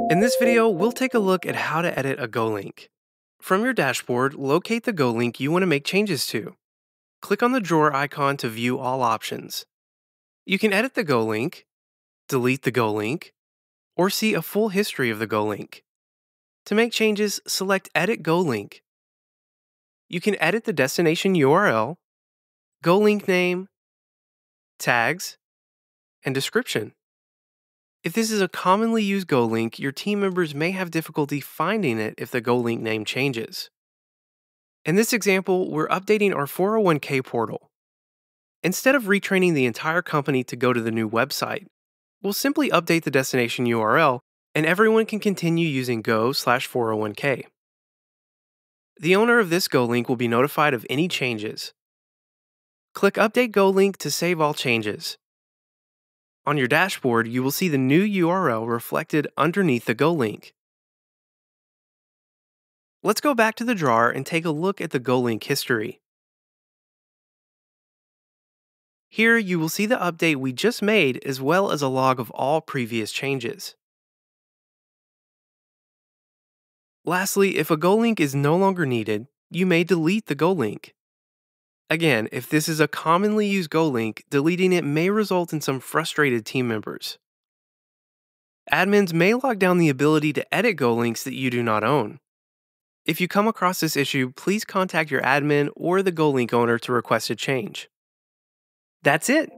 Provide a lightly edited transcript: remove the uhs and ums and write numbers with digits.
In this video, we'll take a look at how to edit a GoLink. From your dashboard, locate the GoLink you want to make changes to. Click on the drawer icon to view all options. You can edit the GoLink, delete the GoLink, or see a full history of the GoLink. To make changes, select Edit GoLink. You can edit the destination URL, GoLink name, tags, and description. If this is a commonly used GoLink, your team members may have difficulty finding it if the GoLink name changes. In this example, we're updating our 401k portal. Instead of retraining the entire company to go to the new website, we'll simply update the destination URL and everyone can continue using go/401k. The owner of this GoLink will be notified of any changes. Click Update GoLink to save all changes. On your dashboard, you will see the new URL reflected underneath the GoLink. Let's go back to the drawer and take a look at the GoLink history. Here you will see the update we just made as well as a log of all previous changes. Lastly, if a GoLink is no longer needed, you may delete the GoLink. Again, if this is a commonly used GoLink, deleting it may result in some frustrated team members. Admins may lock down the ability to edit GoLinks that you do not own. If you come across this issue, please contact your admin or the GoLink owner to request a change. That's it!